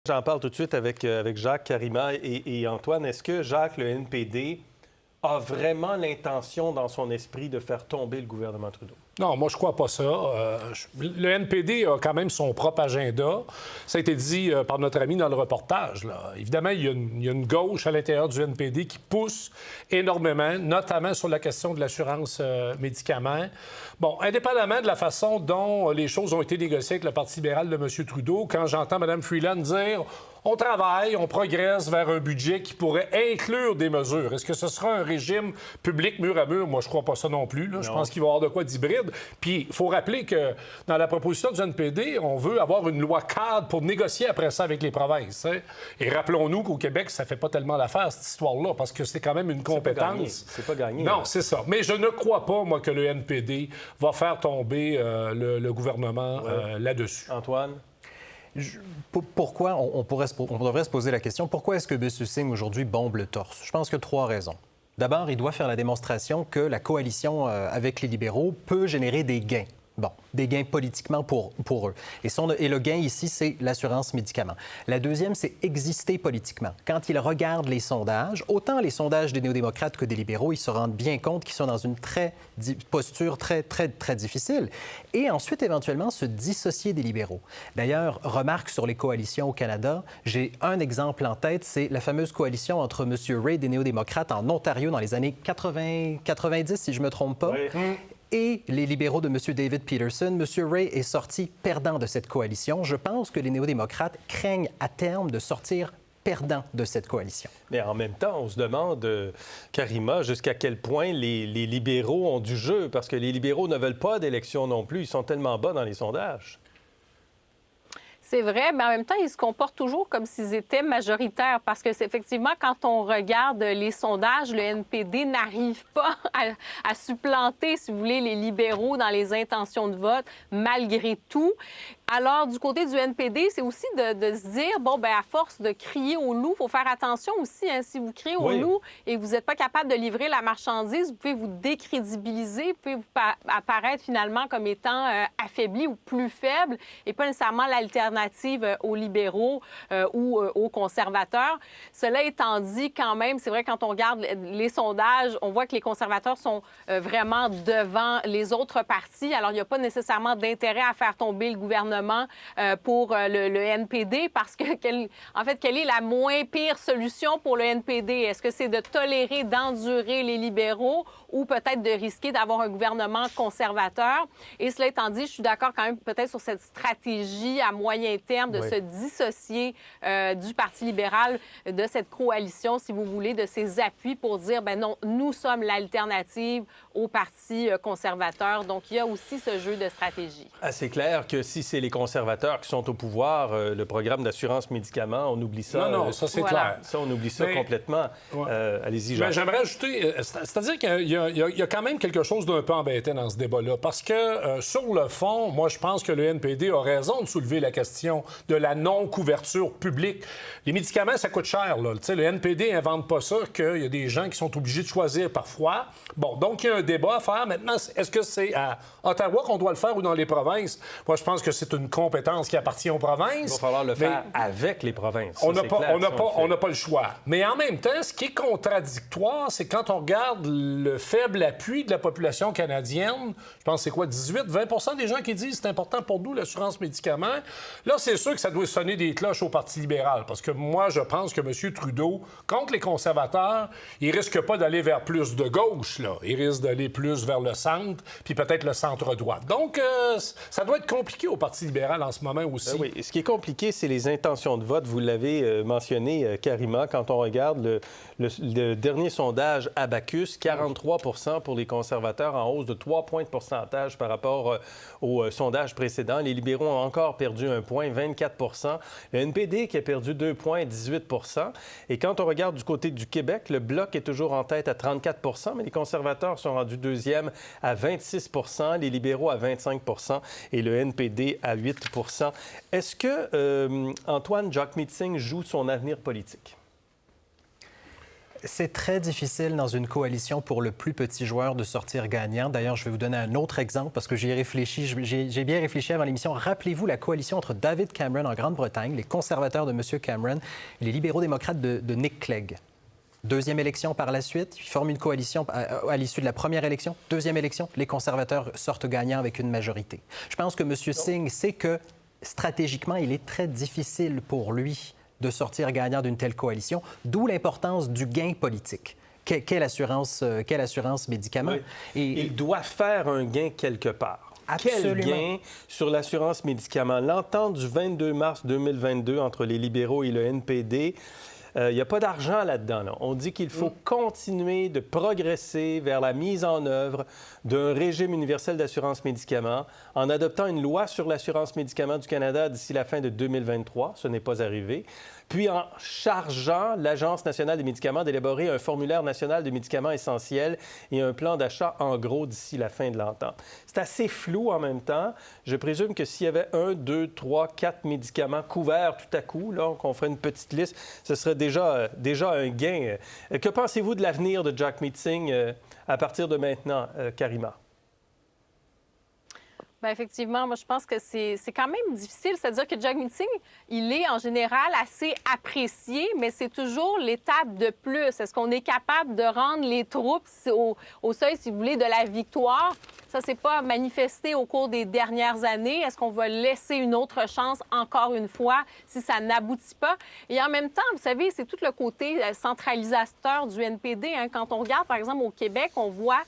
J'en parle tout de suite avec Jacques, Karima et Antoine. Est-ce que Jacques, le NPD, a vraiment l'intention dans son esprit de faire tomber le gouvernement Trudeau? Non, moi, je crois pas ça. Le NPD a quand même son propre agenda. Ça a été dit par notre ami dans le reportage, là. Évidemment, il y a une gauche à l'intérieur du NPD qui pousse énormément, notamment sur la question de l'assurance médicaments. Bon, indépendamment de la façon dont les choses ont été négociées avec le Parti libéral de M. Trudeau, quand j'entends Mme Freeland dire on travaille, on progresse vers un budget qui pourrait inclure des mesures. Est-ce que ce sera un régime public mur à mur? Moi, je crois pas ça non plus. Là. Je pense qu'il va y avoir de quoi d'hybride. Puis, il faut rappeler que dans la proposition du NPD, on veut avoir une loi cadre pour négocier après ça avec les provinces. Hein? Et rappelons-nous qu'au Québec, ça fait pas tellement l'affaire, cette histoire-là, parce que c'est quand même une compétence. C'est pas gagné. Non, c'est ça. Mais je ne crois pas, moi, que le NPD va faire tomber le gouvernement là-dessus. Antoine? Pourquoi on devrait se poser la question, pourquoi est-ce que M. Singh aujourd'hui bombe le torse? Je pense qu'il y a 3 raisons. D'abord, il doit faire la démonstration que la coalition avec les libéraux peut générer des gains. Bon, des gains politiquement pour eux. Et le gain ici, c'est l'assurance médicaments. La deuxième, c'est exister politiquement. Quand ils regardent les sondages, autant les sondages des néo-démocrates que des libéraux, ils se rendent bien compte qu'ils sont dans une posture très difficile. Et ensuite, éventuellement, se dissocier des libéraux. D'ailleurs, remarque sur les coalitions au Canada, j'ai un exemple en tête, c'est la fameuse coalition entre M. Ray des néo-démocrates en Ontario dans les années 90, si je ne me trompe pas. Oui. Et les libéraux de M. David Peterson. M. Ray est sorti perdant de cette coalition. Je pense que les néo-démocrates craignent à terme de sortir perdant de cette coalition. Mais en même temps, on se demande, Karima, jusqu'à quel point les libéraux ont du jeu, parce que les libéraux ne veulent pas d'élection non plus. Ils sont tellement bas dans les sondages. C'est vrai, mais en même temps, ils se comportent toujours comme s'ils étaient majoritaires parce que, effectivement, quand on regarde les sondages, le NPD n'arrive pas à supplanter, si vous voulez, les libéraux dans les intentions de vote, malgré tout. Alors, du côté du NPD, c'est aussi de se dire, bon, bien, à force de crier au loup, il faut faire attention aussi. Hein, si vous criez au loup et que vous n'êtes pas capable de livrer la marchandise, vous pouvez vous décrédibiliser, vous pouvez vous apparaître finalement comme étant affaibli ou plus faible et pas nécessairement l'alternative aux libéraux ou aux conservateurs. Cela étant dit, quand même, c'est vrai, quand on regarde les sondages, on voit que les conservateurs sont vraiment devant les autres partis. Alors, il n'y a pas nécessairement d'intérêt à faire tomber le gouvernement pour le NPD parce que, en fait, quelle est la moins pire solution pour le NPD? Est-ce que c'est de tolérer, d'endurer les libéraux ou peut-être de risquer d'avoir un gouvernement conservateur? Et cela étant dit, je suis d'accord quand même peut-être sur cette stratégie à moyen terme de se dissocier du Parti libéral, de cette coalition, si vous voulez, de ses appuis pour dire, ben non, nous sommes l'alternative au Parti conservateur. Donc, il y a aussi ce jeu de stratégie. C'est clair que si c'est les conservateurs qui sont au pouvoir, le programme d'assurance médicaments, on oublie ça. Non, ça, c'est clair. Ça, on oublie ça complètement. Allez-y, Jacques. J'aimerais ajouter, c'est-à-dire qu'il y a quand même quelque chose d'un peu embêtant dans ce débat-là, parce que, sur le fond, moi, je pense que le NPD a raison de soulever la question de la non-couverture publique. Les médicaments, ça coûte cher, là. Le NPD n'invente pas ça, qu'il y a des gens qui sont obligés de choisir parfois. Bon, donc, il y a un débat à faire. Maintenant, est-ce que c'est à Ottawa qu'on doit le faire ou dans les provinces? Moi, je pense que c'est une compétence qui appartient aux provinces. Il va falloir le faire avec les provinces. On n'a pas le choix. Mais en même temps, ce qui est contradictoire, c'est quand on regarde le faible appui de la population canadienne, je pense que c'est quoi, 18-20 des gens qui disent c'est important pour nous, l'assurance médicaments. Là, c'est sûr que ça doit sonner des cloches au Parti libéral, parce que moi, je pense que M. Trudeau, contre les conservateurs, il risque pas d'aller vers plus de gauche, là. Il risque d'aller plus vers le centre, puis peut-être le centre-droit. Donc, ça doit être compliqué au Parti libéral en ce moment aussi. Oui, ce qui est compliqué, c'est les intentions de vote. Vous l'avez mentionné, Karima, quand on regarde le dernier sondage Abacus, 43 pour les conservateurs, en hausse de 3 points de pourcentage par rapport au sondage précédent. Les libéraux ont encore perdu 1 point, 24 Le NPD qui a perdu 2 points, 18 Et quand on regarde du côté du Québec, le Bloc est toujours en tête à 34 mais les conservateurs sont rendus deuxième à 26 les libéraux à 25 et le NPD à 8 Est-ce que Antoine Jagmeet Singh joue son avenir politique? C'est très difficile dans une coalition pour le plus petit joueur de sortir gagnant. D'ailleurs, je vais vous donner un autre exemple parce que j'y ai réfléchi. J'ai bien réfléchi avant l'émission. Rappelez-vous la coalition entre David Cameron en Grande-Bretagne, les conservateurs de M. Cameron et les libéraux-démocrates de Nick Clegg. Deuxième élection par la suite, ils forment une coalition à l'issue de la première élection. Deuxième élection, les conservateurs sortent gagnants avec une majorité. Je pense que M. Singh sait que stratégiquement, il est très difficile pour lui de sortir gagnant d'une telle coalition, d'où l'importance du gain politique. Quelle assurance médicaments? Oui. Et Il doit faire un gain quelque part. Absolument. Quel gain sur l'assurance médicaments? L'entente du 22 mars 2022 entre les libéraux et le NPD, il n'y a pas d'argent là-dedans. Là. On dit qu'il faut continuer de progresser vers la mise en œuvre d'un régime universel d'assurance médicaments en adoptant une loi sur l'assurance médicaments du Canada d'ici la fin de 2023. Ce n'est pas arrivé. Puis en chargeant l'Agence nationale des médicaments d'élaborer un formulaire national de médicaments essentiels et un plan d'achat en gros d'ici la fin de l'entente. C'est assez flou en même temps. Je présume que s'il y avait 1, 2, 3, 4 médicaments couverts tout à coup, là, qu'on ferait une petite liste, ce serait déjà un gain. Que pensez-vous de l'avenir de Jagmeet Singh à partir de maintenant, Karima? Bien, effectivement, moi, je pense que c'est quand même difficile. C'est-à-dire que Jagmeet Singh, il est en général assez apprécié, mais c'est toujours l'étape de plus. Est-ce qu'on est capable de rendre les troupes au seuil, si vous voulez, de la victoire? Ça, c'est pas manifesté au cours des dernières années. Est-ce qu'on va laisser une autre chance encore une fois si ça n'aboutit pas? Et en même temps, vous savez, c'est tout le côté centralisateur du NPD. Hein. Quand on regarde, par exemple, au Québec, on voit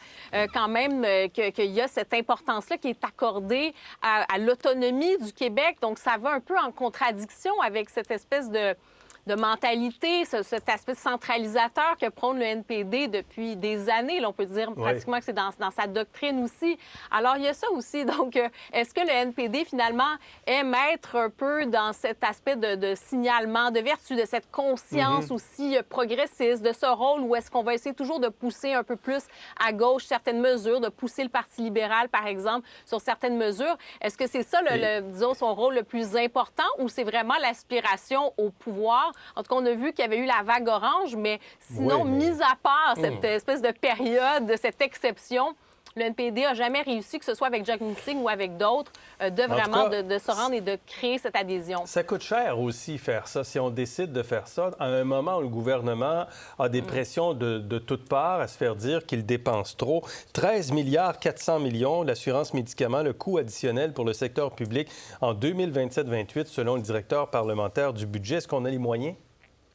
quand même qu'il y a cette importance-là qui est accordée à l'autonomie du Québec. Donc, ça va un peu en contradiction avec cette espèce de mentalité, cet aspect centralisateur que prône le NPD depuis des années. Là, on peut dire pratiquement que c'est dans sa doctrine aussi. Alors, il y a ça aussi. Donc, est-ce que le NPD, finalement, aime être un peu dans cet aspect de signalement, de vertu, de cette conscience aussi progressiste, de ce rôle où est-ce qu'on va essayer toujours de pousser un peu plus à gauche certaines mesures, de pousser le Parti libéral, par exemple, sur certaines mesures? Est-ce que c'est ça, disons, son rôle le plus important ou c'est vraiment l'aspiration au pouvoir? En tout cas, on a vu qu'il y avait eu la vague orange, mais sinon, mis à part cette espèce de période, cette exception, le NPD n'a jamais réussi, que ce soit avec Jagmeet Singh ou avec d'autres, de se rendre et de créer cette adhésion. Ça coûte cher aussi faire ça. Si on décide de faire ça, à un moment où le gouvernement a des pressions de toutes parts à se faire dire qu'il dépense trop. 13 milliards 400 millions, l'assurance médicaments, le coût additionnel pour le secteur public en 2027-28, selon le directeur parlementaire du budget. Est-ce qu'on a les moyens?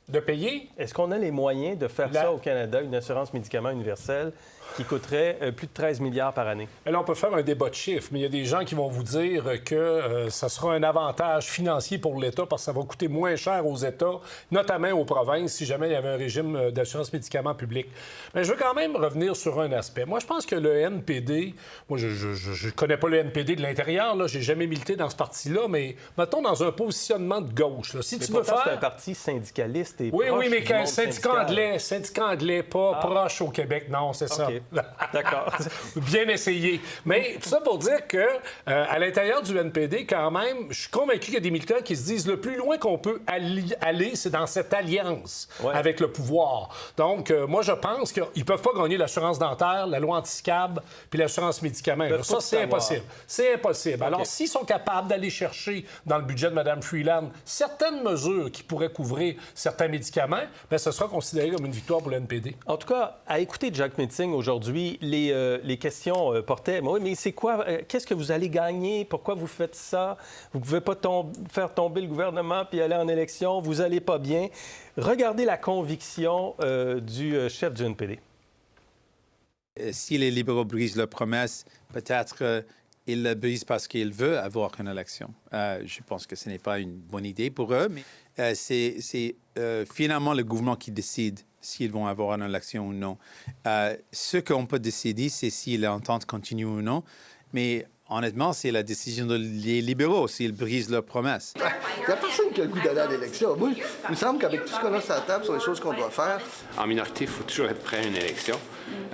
De payer? Est-ce qu'on a les moyens de faire ça au Canada, une assurance médicaments universelle qui coûterait plus de 13 milliards par année? Et là, on peut faire un débat de chiffres, mais il y a des gens qui vont vous dire que ça sera un avantage financier pour l'État parce que ça va coûter moins cher aux États, notamment aux provinces, si jamais il y avait un régime d'assurance médicaments public. Mais je veux quand même revenir sur un aspect. Moi, je pense que le NPD, moi, je connais pas le NPD de l'intérieur, là, j'ai jamais milité dans ce parti-là, mais mettons dans un positionnement de gauche. Là. Si mais tu veux faire... c'est un parti syndicaliste et Oui, proche mais du qu'un monde syndicat anglais, pas proche au Québec, non, c'est ça. OK. D'accord. Bien essayé. Mais tout ça pour dire que à l'intérieur du NPD, quand même, je suis convaincu qu'il y a des militants qui se disent le plus loin qu'on peut aller, c'est dans cette alliance avec le pouvoir. Donc, moi, je pense qu'ils ne peuvent pas gagner l'assurance dentaire, la loi anti-SCAB puis l'assurance médicaments. Ça, c'est impossible. C'est impossible. Okay. Alors, s'ils sont capables d'aller chercher dans le budget de Mme Freeland certaines mesures qui pourraient couvrir certains médicaments, bien, ce sera considéré comme une victoire pour le NPD. En tout cas, à écouter Jagmeet Singh aujourd'hui, les questions portaient, oui, mais c'est quoi, qu'est-ce que vous allez gagner? Pourquoi vous faites ça? Vous ne pouvez pas faire tomber le gouvernement puis aller en élection, vous n'allez pas bien. Regardez la conviction du chef du NPD. Si les libéraux brisent leurs promesses, peut-être ils le brisent parce qu'ils veulent avoir une élection. Je pense que ce n'est pas une bonne idée pour eux, mais c'est finalement le gouvernement qui décide s'ils vont avoir une élection ou non. Ce qu'on peut décider, c'est si l'entente continue ou non. Mais honnêtement, c'est la décision des libéraux s'ils brisent leurs promesses. Il n'y a personne qui a le goût d'aller à l'élection. Moi, il me semble qu'avec tout ce qu'on a sur la table, sur les choses qu'on doit faire... En minorité, il faut toujours être prêt à une élection.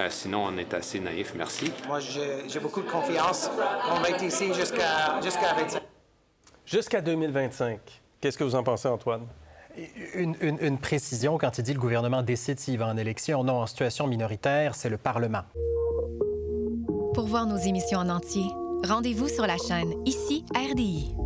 Sinon, on est assez naïf. Merci. Moi, j'ai beaucoup de confiance. On va être ici jusqu'à 25. Jusqu'à 2025. Qu'est-ce que vous en pensez, Antoine? Une précision, quand il dit le gouvernement décide s'il va en élection, non, en situation minoritaire, c'est le Parlement. Pour voir nos émissions en entier, rendez-vous sur la chaîne Ici RDI.